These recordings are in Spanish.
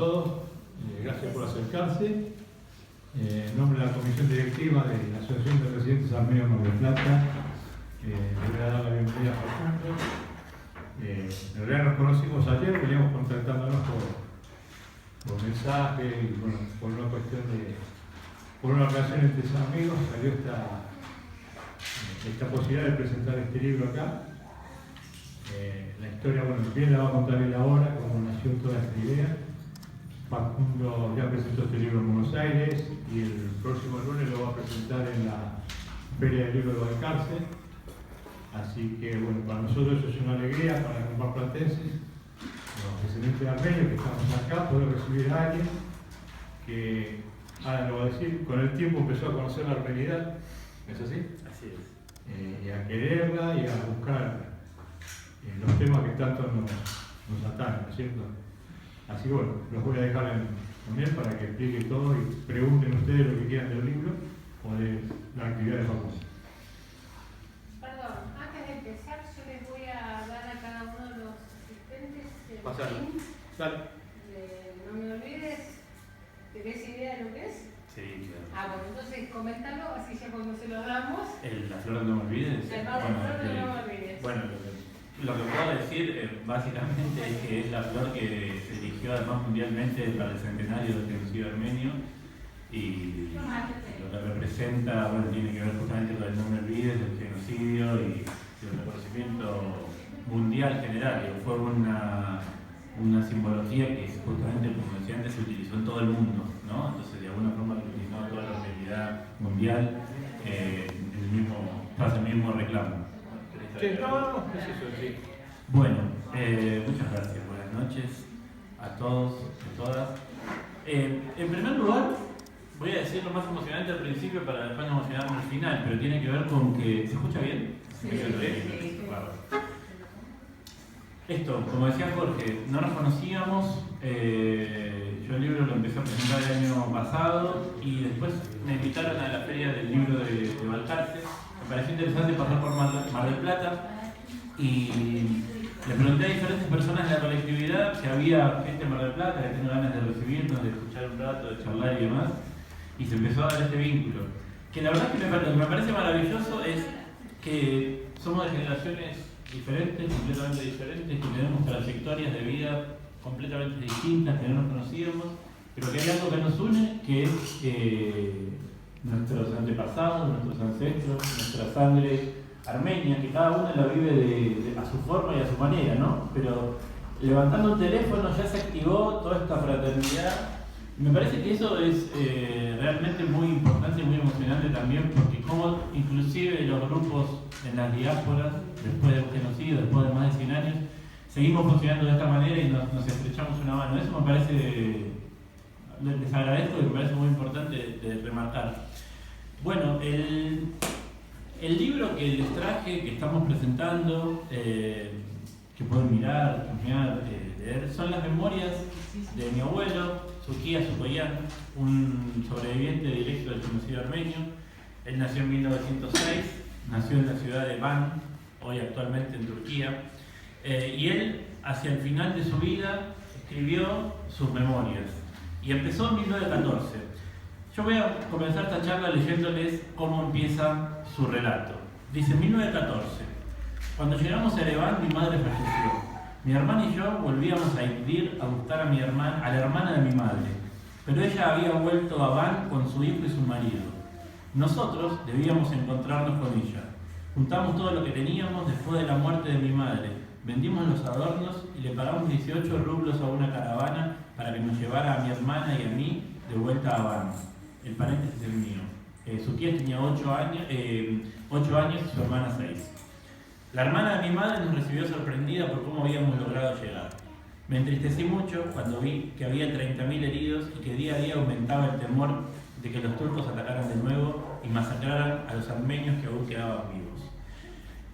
todos, gracias por acercarse. En nombre de la Comisión Directiva de la Asociación de Residentes Armenios Mar del Plata, le voy a dar la bienvenida a Facundo. En realidad nos conocimos ayer, veníamos contactándonos por mensaje y bueno, por una cuestión por una relación entre amigos, salió esta posibilidad de presentar este libro acá. La historia, bueno, bien la va a contar él ahora, cómo nació toda esta idea. Facundo ya presentó este libro en Buenos Aires y el próximo lunes lo va a presentar en la Feria del Libro de Balcarce. Así que, bueno, para nosotros eso es una alegría, para los marplatenses, los descendientes armenios que estamos acá, poder recibir a alguien que, ahora lo va a decir, con el tiempo empezó a conocer la armenidad, ¿es así? Así es. Y a quererla y a buscar los temas que tanto nos atacan, ¿no es cierto? Así que bueno, los voy a dejar con él para que explique todo y pregunten ustedes lo que quieran del libro o de la actividad de Facundo. Perdón, antes de empezar yo les voy a dar a cada uno de los asistentes el Pasalo. link. Dale. No me olvides, ¿tenés idea de lo que es? Sí, claro. Bueno, entonces coméntalo, así ya cuando se lo damos. La flor no me olvides. La flor no me olvides. Bueno, lo que puedo decir básicamente es que es la flor que se eligió además mundialmente para el centenario del genocidio armenio y lo que representa, bueno, tiene que ver justamente con el no me olvides del genocidio y el reconocimiento mundial general. Fue una simbología que justamente, como decía antes, se utilizó en todo el mundo, ¿no? Entonces de alguna forma utilizó toda la realidad mundial hace el mismo reclamo. Sí, no, es eso, sí. Bueno, muchas gracias, buenas noches a todos y todas. En primer lugar, voy a decir lo más emocionante al principio para después no emocionarme al final, pero tiene que ver con que... ¿Se escucha bien? Sí. Esto, como decía Jorge, no nos conocíamos, yo el libro lo empecé a presentar el año pasado y después me invitaron a la feria del libro de Balcarce. Me pareció interesante pasar por Mar del Plata y le pregunté a diferentes personas de la colectividad si había gente en Mar del Plata que tenga ganas de recibirnos, de escuchar un rato, de charlar y demás, y se empezó a dar este vínculo. Que la verdad es que lo que me parece maravilloso es que somos de generaciones diferentes, completamente diferentes, que tenemos trayectorias de vida completamente distintas, que no nos conocíamos, pero que hay algo que nos une, que es nuestros antepasados, nuestros ancestros, nuestra sangre armenia, que cada uno la vive a su forma y a su manera, ¿no? Pero levantando un teléfono ya se activó toda esta fraternidad. Me parece que eso es realmente muy importante y muy emocionante también, porque como inclusive los grupos en las diásporas, después del genocidio, después de más de 100 años, seguimos funcionando de esta manera y nos estrechamos una mano. Eso me parece, les agradezco y me parece muy importante de remarcar. Bueno, el libro que les traje, que estamos presentando, que pueden mirar, chusmear, leer, son las memorias de mi abuelo, Sukia Sukoyan, un sobreviviente directo del genocidio armenio. Él nació en 1906, nació en la ciudad de Van, hoy actualmente en Turquía, y él, hacia el final de su vida, escribió sus memorias, y empezó en 1914. Yo voy a comenzar esta charla leyéndoles cómo empieza su relato. Dice, 1914, cuando llegamos a Ereván, mi madre falleció. Mi hermana y yo volvíamos a ir a buscar a la hermana de mi madre, pero ella había vuelto a Van con su hijo y su marido. Nosotros debíamos encontrarnos con ella. Juntamos todo lo que teníamos después de la muerte de mi madre, vendimos los adornos y le pagamos 18 rublos a una caravana para que nos llevara a mi hermana y a mí de vuelta a Van. El paréntesis es mío. Sukia tenía 8 años y su hermana 6. La hermana de mi madre nos recibió sorprendida por cómo habíamos logrado llegar. Me entristecí mucho cuando vi que había 30.000 heridos y que día a día aumentaba el temor de que los turcos atacaran de nuevo y masacraran a los armenios que aún quedaban vivos.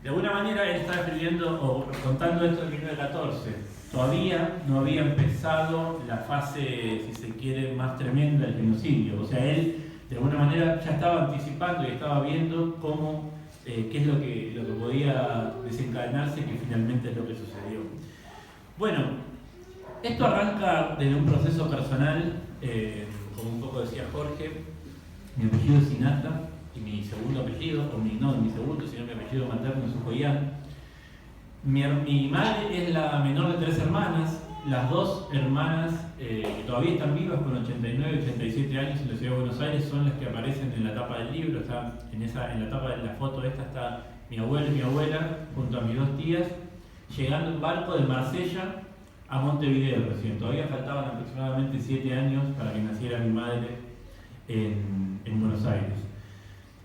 De alguna manera él estaba escribiendo o contando esto en 1914. Todavía no había empezado la fase, si se quiere, más tremenda del genocidio. O sea, él de alguna manera ya estaba anticipando y estaba viendo cómo, qué es lo que podía desencadenarse, que finalmente es lo que sucedió. Bueno, Esto arranca desde un proceso personal, como un poco decía Jorge. Mi apellido es Sinata y mi segundo apellido, no mi segundo, sino mi apellido materno es Ujoyán. Mi madre es la menor de 3 hermanas. Las 2 hermanas que todavía están vivas con 89 y 87 años en la ciudad de Buenos Aires son las que aparecen en la tapa del libro. Está en la tapa de la foto esta está mi abuelo y mi abuela junto a mis 2 tías llegando en barco de Marsella a Montevideo recién. Todavía faltaban aproximadamente 7 años para que naciera mi madre en Buenos Aires.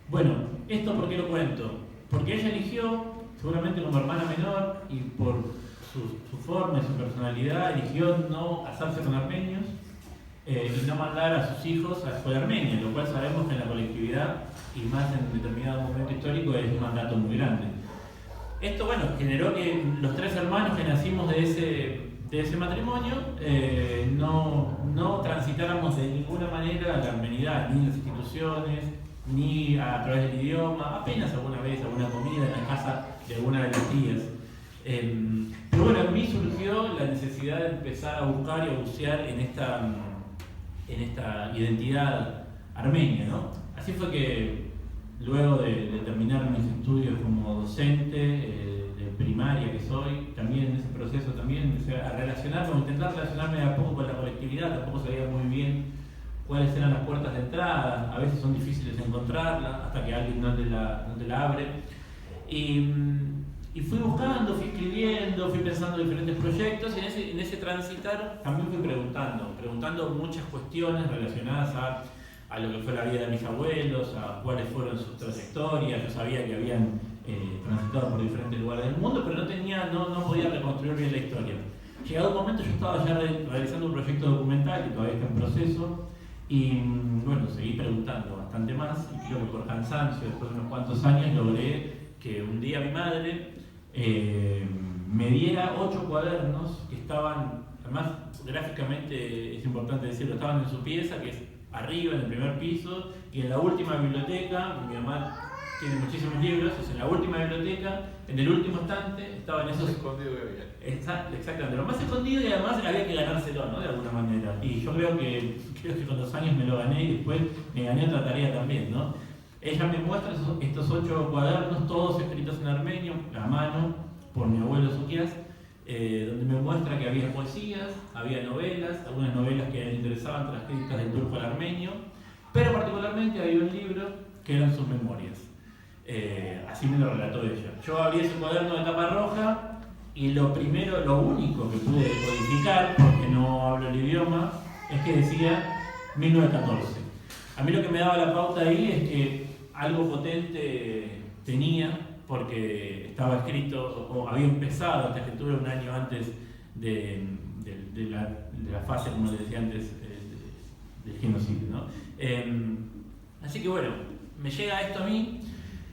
Bueno, ¿esto por qué lo cuento? Porque ella eligió, seguramente como hermana menor y por su forma y su personalidad, eligió no casarse con armenios y no mandar a sus hijos a escuela armenia, lo cual sabemos que en la colectividad y más en determinado momento histórico es un mandato muy grande. Esto, bueno, generó que los 3 hermanos que nacimos de ese matrimonio no transitáramos de ninguna manera la armenidad, ni en las instituciones, ni a través del idioma, apenas alguna vez, alguna comida en la casa de alguna de las tías. Pero bueno, en mí surgió la necesidad de empezar a buscar y a bucear en esta identidad armenia, ¿no? Así fue que luego de terminar mis estudios como docente de primaria que soy, también en ese proceso también empecé a relacionarme, a intentar relacionarme de a poco con la colectividad. Tampoco sabía muy bien cuáles eran las puertas de entrada, a veces son difíciles de encontrarlas hasta que alguien no te la abre. Y fui buscando, fui escribiendo, fui pensando en diferentes proyectos y en ese transitar también fui preguntando muchas cuestiones relacionadas a lo que fue la vida de mis abuelos, a cuáles fueron sus trayectorias. Yo sabía que habían transitado por diferentes lugares del mundo, pero no podía reconstruir bien la historia. Llegado un momento yo estaba ya realizando un proyecto documental que todavía está en proceso y bueno, seguí preguntando bastante más y creo que por cansancio, después de unos cuantos años, logré que un día mi madre me diera 8 cuadernos que estaban, además gráficamente es importante decirlo, estaban en su pieza, que es arriba, en el primer piso, y en la última biblioteca. Mi mamá tiene muchísimos libros, es en la última biblioteca, en el último estante, estaban esos... escondido que había. Exactamente, lo más escondido y además había que ganárselo, ¿no? De alguna manera. Y yo creo que con los años me lo gané y después me gané otra tarea también, ¿no? Ella me muestra estos 8 cuadernos, todos escritos en armenio, a mano, por mi abuelo Suquias, donde me muestra que había poesías, había novelas, algunas novelas que le interesaban transcritas del turco al armenio, pero particularmente había un libro que eran sus memorias. Así me lo relató ella. Yo abrí ese cuaderno de tapa roja y lo único que pude codificar, porque no hablo el idioma, es que decía 1914. A mí lo que me daba la pauta ahí es que algo potente tenía, porque estaba escrito o había empezado esta escritura un año antes de la fase, como les decía antes, del genocidio, ¿no? Así que bueno, me llega esto a mí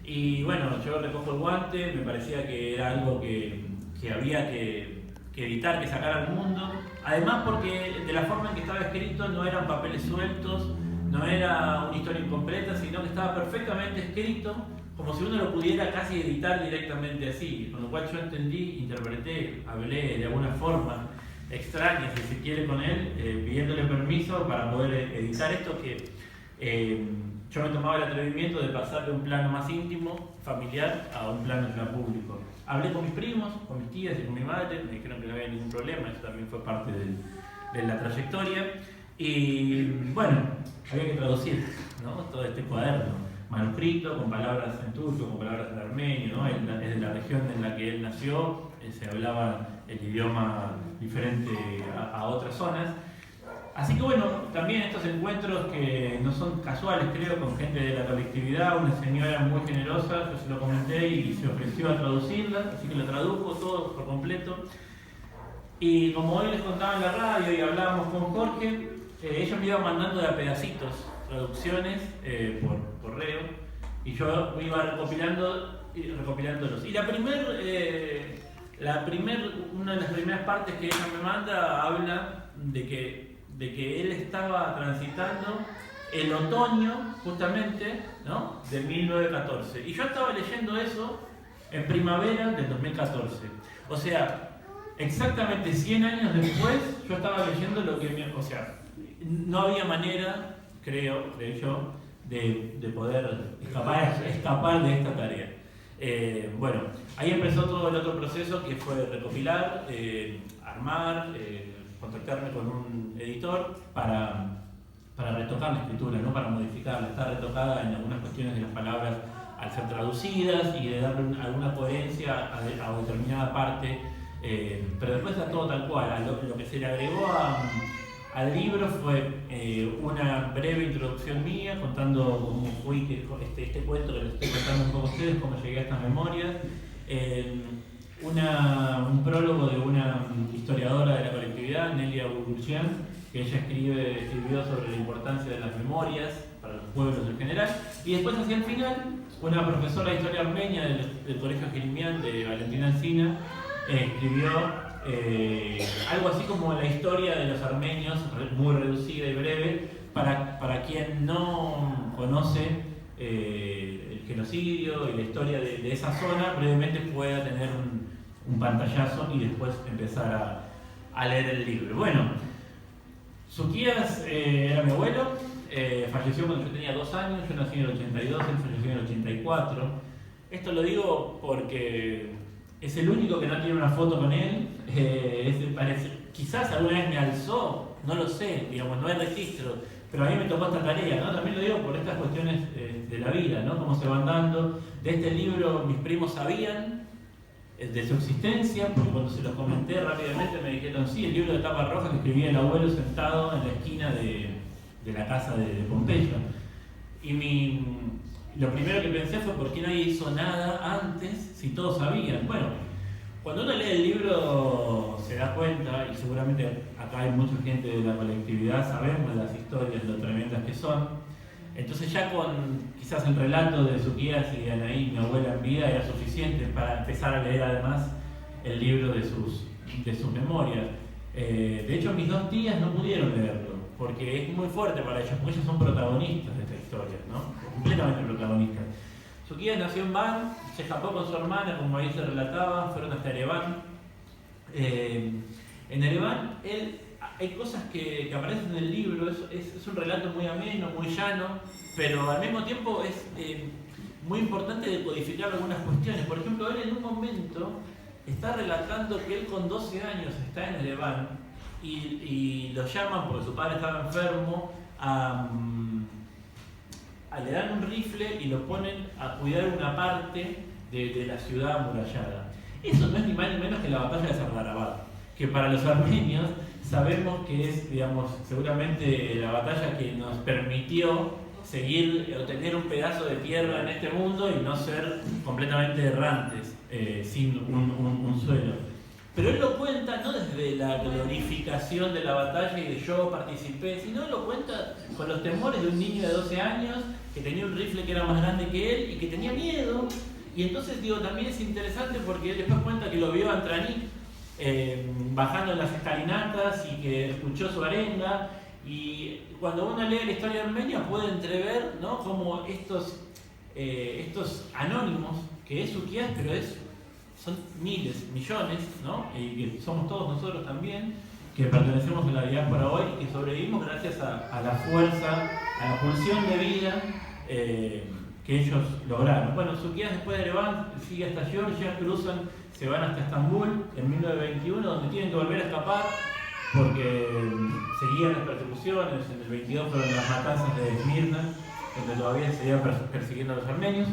y bueno, yo recojo el guante. Me parecía que era algo que había que editar, que sacar al mundo, además porque de la forma en que estaba escrito no eran papeles sueltos, no era una historia incompleta, sino que estaba perfectamente escrito, como si uno lo pudiera casi editar directamente así, con lo cual yo entendí, interpreté, hablé de alguna forma extraña, si se quiere, con él, pidiéndole permiso para poder editar esto, que yo me tomaba el atrevimiento de pasar de un plano más íntimo, familiar, a un plano ya público. Hablé con mis primos, con mis tías y con mi madre, me dijeron que no había ningún problema, eso también fue parte de la trayectoria. Y bueno, había que traducir, ¿no? Todo este cuaderno manuscrito, con palabras en turco, con palabras en armenio, ¿no? Es de la región en la que él nació, se hablaba el idioma diferente a otras zonas. Así que bueno, también estos encuentros que no son casuales, creo, con gente de la colectividad. Una señora muy generosa, yo se lo comenté y se ofreció a traducirla, así que lo tradujo todo por completo. Y como hoy les contaba en la radio y hablábamos con Jorge, ellos me iban mandando de a pedacitos traducciones por correo y yo iba recopilándolos. Y una de las primeras partes que ella me manda habla de que él estaba transitando el otoño, justamente, ¿no?, de 1914. Y yo estaba leyendo eso en primavera del 2014. O sea, exactamente 100 años después, yo estaba leyendo lo que o sea, no había manera, creo yo, de poder escapar de esta tarea. Bueno, ahí empezó todo el otro proceso que fue recopilar, armar, contactarme con un editor para retocar la escritura, ¿no? Para modificarla. Está retocada en algunas cuestiones de las palabras al ser traducidas y de darle alguna coherencia a determinada parte, pero después está todo tal cual. Lo que se le agregó al libro fue una breve introducción mía contando cómo fui este cuento que les estoy contando un poco a ustedes, cómo llegué a estas memorias, un prólogo de una historiadora de la colectividad, Nelia Gurgurchian, que ella escribió sobre la importancia de las memorias para los pueblos en general, y después hacia el final una profesora de historia armenia del Colegio Jerimian de Valentina Encina escribió algo así como la historia de los armenios, muy reducida y breve, para quien no conoce el genocidio y la historia de esa zona, brevemente pueda tener un pantallazo y después empezar a leer el libro. Bueno, Suquías era mi abuelo, falleció cuando yo tenía 2 años, yo nací en el 82, él falleció en el 84. Esto lo digo porque es el único que no tiene una foto con él. Quizás alguna vez me alzó, no lo sé, digamos, no hay registro, pero a mí me tocó esta tarea, ¿no? También lo digo por estas cuestiones de la vida, ¿no? Cómo se van dando. De este libro mis primos sabían de su existencia, porque cuando se los comenté rápidamente me dijeron, sí, el libro de tapa roja que escribía el abuelo sentado en la esquina de la casa de Pompeya. Y lo primero que pensé fue, ¿por qué nadie hizo nada antes si todos sabían? Bueno, cuando uno lee el libro se da cuenta, y seguramente acá hay mucha gente de la colectividad, sabemos las historias, lo tremendas que son. Entonces ya con quizás el relato de Suquías y de Anaí, mi abuela en vida, era suficiente para empezar a leer además el libro de sus memorias. De hecho, mis 2 tías no pudieron leerlo, porque es muy fuerte para ellas, porque ellas son protagonistas de esta historia, ¿no? Completamente protagonistas. Suquías nació en Van, se escapó con su hermana, como ahí se relataba, fueron hasta Ereván. En Ereván, hay cosas que aparecen en el libro, es un relato muy ameno, muy llano, pero al mismo tiempo es muy importante decodificar algunas cuestiones. Por ejemplo, él en un momento está relatando que él con 12 años está en Ereván y lo llaman porque su padre estaba enfermo, le dan un rifle y lo ponen a cuidar una parte de la ciudad amurallada. Eso no es ni más ni menos que la batalla de Sardarabad, que para los armenios sabemos que es, digamos, seguramente la batalla que nos permitió seguir o tener un pedazo de tierra en este mundo y no ser completamente errantes sin un suelo. Pero él lo cuenta no desde la glorificación de la batalla y de yo participé, sino lo cuenta con los temores de un niño de 12 años que tenía un rifle que era más grande que él y que tenía miedo. Y entonces digo, también es interesante porque él después cuenta que lo vio a Antranik bajando en las escalinatas y que escuchó su arenga, y cuando uno lee la historia de Armenia puede entrever, ¿no?, como estos anónimos, que es Suquías, pero son miles, millones, ¿no?, y que somos todos nosotros también, que pertenecemos a la diáspora hoy y que sobrevivimos gracias a la fuerza, a la pulsión de vida que ellos lograron. Bueno, Suquías después de Ereván sigue hasta Georgia, se van hasta Estambul en 1921, donde tienen que volver a escapar porque seguían las persecuciones. En el 22 fueron las matanzas de Esmirna, donde todavía se seguían persiguiendo a los armenios.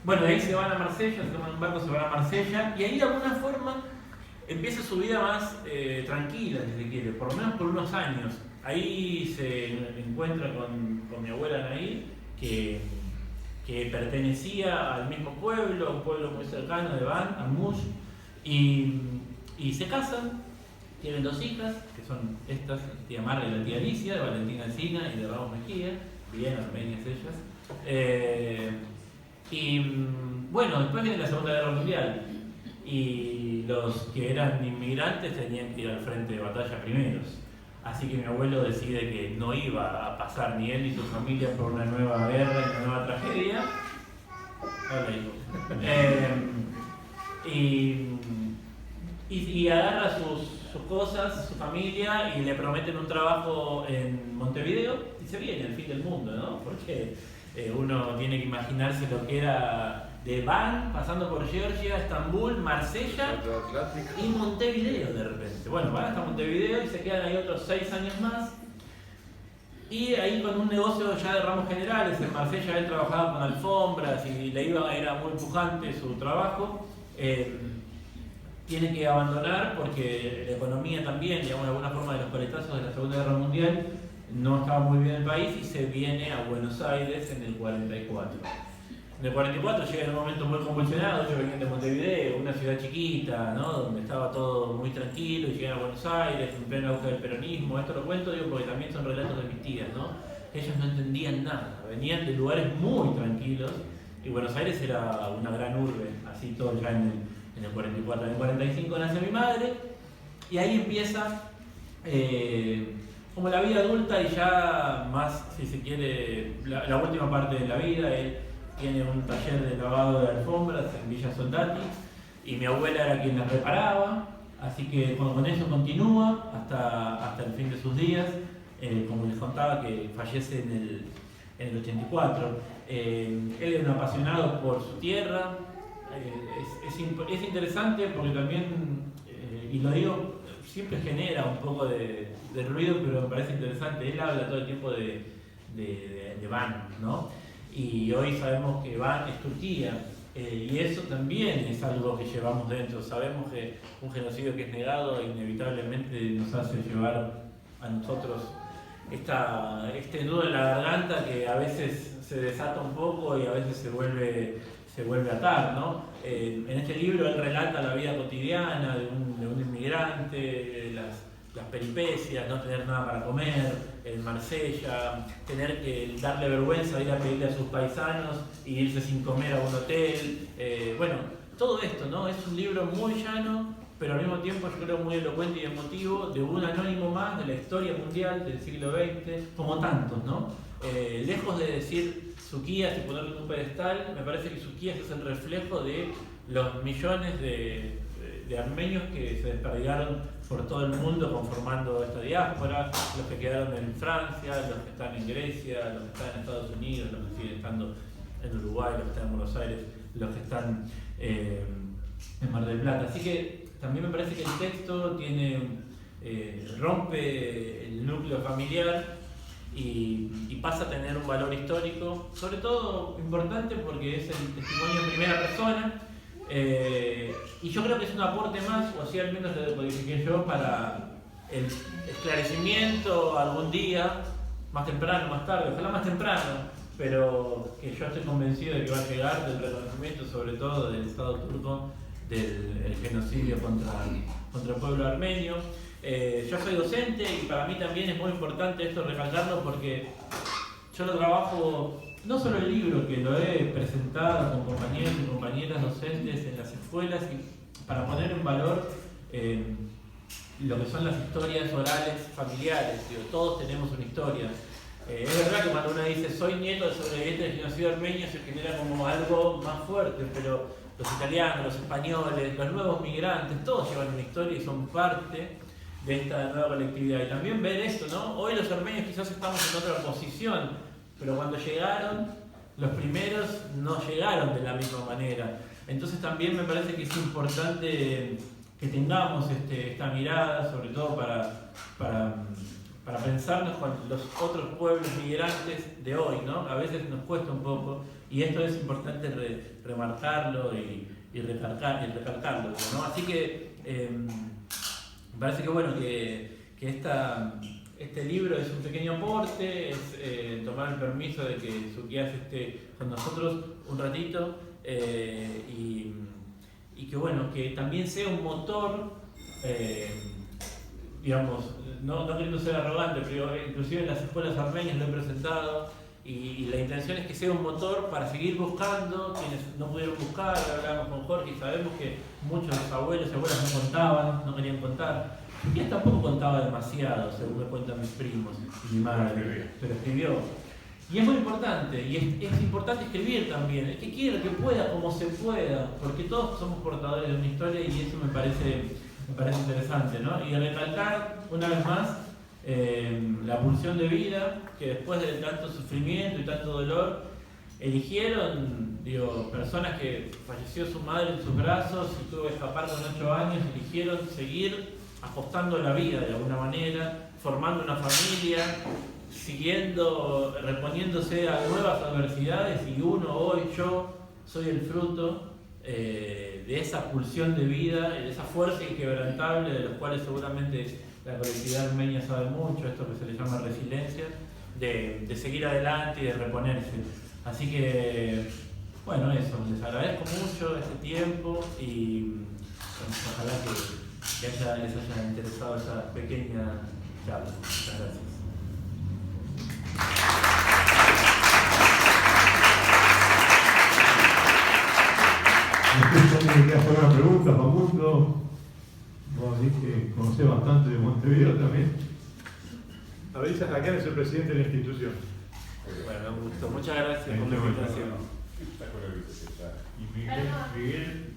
Bueno, de ahí se van a Marsella, se toman un barco, se van a Marsella, y ahí de alguna forma empieza su vida más tranquila, si se quiere, por lo menos por unos años. Ahí se encuentra con mi abuela Anaí, que pertenecía al mismo pueblo, un pueblo muy cercano de Van, Amush, y se casan, tienen 2 hijas, que son estas, tía Marga y la tía Alicia, de Valentina Encina y de Ramos Mejía, bien armenias ellas. Bueno, después viene la Segunda Guerra Mundial, y los que eran inmigrantes tenían que ir al frente de batalla primeros. Así que mi abuelo decide que no iba a pasar ni él ni su familia por una nueva guerra y una nueva tragedia. Hola, hijo. y agarra sus cosas, su familia, y le prometen un trabajo en Montevideo y se viene al fin del mundo, ¿no? Porque uno tiene que imaginarse lo que era de Van, pasando por Georgia, Estambul, Marsella y Montevideo de repente. Bueno, van hasta Montevideo y se quedan ahí otros 6 años más. Y ahí con un negocio ya de ramos generales, en Marsella él trabajaba con alfombras y era muy pujante su trabajo. Tiene que abandonar porque la economía también, digamos, de alguna forma de los coletazos de la Segunda Guerra Mundial, no estaba muy bien el país y se viene a Buenos Aires en el 44. En el 44 llega en un momento muy convulsionado. Yo venía de Montevideo, una ciudad chiquita, ¿no? Donde estaba todo muy tranquilo, y llegan a Buenos Aires en pleno auge del peronismo. Esto lo cuento porque también son relatos de mis tías, ¿no? Ellos no entendían nada, venían de lugares muy tranquilos y Buenos Aires era una gran urbe, así todo ya en el 44. En el 45 nace mi madre y ahí empieza como la vida adulta y ya más, si se quiere, la última parte de la vida. Él tiene un taller de lavado de alfombras en Villa Soldati y mi abuela era quien las reparaba, así que con eso continúa hasta el fin de sus días. Como les contaba, que fallece en el 84. Él era un apasionado por su tierra. Es interesante porque también, y lo digo, siempre genera un poco de ruido, pero me parece interesante. Él habla todo el tiempo de Van, ¿no? Y hoy sabemos que Van es Turquía, y eso también es algo que llevamos dentro. Sabemos que un genocidio que es negado inevitablemente nos hace llevar a nosotros este nudo en la garganta que a veces se desata un poco y a veces se vuelve a atar, ¿no? En este libro él relata la vida cotidiana de un inmigrante, las peripecias, no tener nada para comer, en Marsella, tener que darle vergüenza de ir a pedirle a sus paisanos y irse sin comer a un hotel. Bueno, todo esto, ¿no? Es un libro muy llano, pero al mismo tiempo yo creo muy elocuente y emotivo, de un anónimo más de la historia mundial del siglo XX, como tantos, ¿no? Lejos de decir Suquías y ponerlo en un pedestal, me parece que Suquías es el reflejo de los millones de armenios que se desperdigaron por todo el mundo conformando esta diáspora, los que quedaron en Francia, los que están en Grecia, los que están en Estados Unidos, los que siguen estando en Uruguay, los que están en Buenos Aires, los que están en Mar del Plata. Así que también me parece que el texto rompe el núcleo familiar y pasa a tener un valor histórico, sobre todo importante porque es el testimonio en primera persona. Y yo creo que es un aporte más, o así al menos lo decodifiqué yo, para el esclarecimiento algún día, más temprano, más tarde, ojalá más temprano, pero que yo estoy convencido de que va a llegar, del reconocimiento sobre todo del Estado turco, del genocidio contra el pueblo armenio. Yo soy docente y para mí también es muy importante esto recalcarlo porque yo lo trabajo. No solo el libro, que lo he presentado con compañeros y compañeras docentes en las escuelas, y para poner en valor lo que son las historias orales familiares. Digo, todos tenemos una historia. Es verdad que cuando uno dice soy nieto de sobreviviente del genocidio armenio se genera como algo más fuerte, pero los italianos, los españoles, los nuevos migrantes, todos llevan una historia y son parte de esta nueva colectividad. Y también ver esto, ¿no? Hoy los armenios quizás estamos en otra posición, pero cuando llegaron, los primeros no llegaron de la misma manera. Entonces también me parece que es importante que tengamos esta mirada, sobre todo para pensarnos con los otros pueblos migrantes de hoy, ¿no? A veces nos cuesta un poco, y esto es importante remarcarlo y recalcarlo, ¿no? Así que me parece que bueno que este libro es un pequeño aporte, es tomar el permiso de que Suquías esté con nosotros un ratito y que bueno, que también sea un motor, digamos, no queriendo ser arrogante, pero inclusive en las escuelas armenias lo he presentado y la intención es que sea un motor para seguir buscando quienes no pudieron buscar. Hablábamos con Jorge y sabemos que muchos abuelos y abuelas no contaban, no querían contar. Y él tampoco contaba demasiado, según me cuentan mis primos y mi madre, pero escribió. Y es muy importante, y es importante escribir también, el que quiera, que pueda, como se pueda, porque todos somos portadores de una historia y eso me parece me parece interesante, ¿no? Y recalcar una vez más la pulsión de vida, que después de tanto sufrimiento y tanto dolor, eligieron, digo, personas que falleció su madre en sus brazos y tuvo que escapar con 8 años, eligieron seguir apostando a la vida de alguna manera, formando una familia, siguiendo, reponiéndose a nuevas adversidades, y uno hoy, yo, soy el fruto de esa pulsión de vida, de esa fuerza inquebrantable, de los cuales seguramente la colectividad armenia sabe mucho, esto que se le llama resiliencia, de seguir adelante y de reponerse. Así que, bueno, eso, les agradezco mucho este tiempo y ojalá que les haya interesado esa pequeña charla. Muchas gracias. No sé si alguien quiere hacer una pregunta, Facundo. Vos decís que conocés bastante de Montevideo también. Abrisa Jaquén es el presidente de la institución. Bueno, me gustó. Muchas gracias por la invitación. Y Miguel,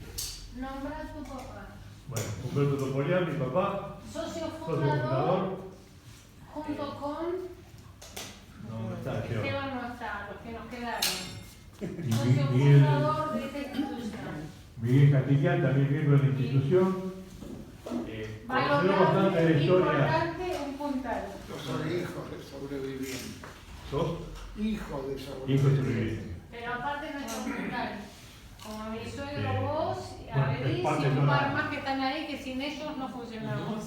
Nombra tu papá. bueno, Humberto Topolián, mi papá, Socio socio fundador, fundador. junto con No está, Esteban. Esteban, no está, los que nos quedaron. Y Socio Miguel, fundador de esta institución. Miguel Castillán, también miembro de la institución. Conocemos bastante de la historia. Importante, un puntal. Yo soy hijo de sobreviviente. ¿Sos? Hijo de Hijo sobreviviente. de sobreviviente. Pero aparte no es un puntal. Como mi suegro, Sí. vos, Bueno, Abedís es parte y de un una- par más que están ahí, que sin ellos no funcionamos.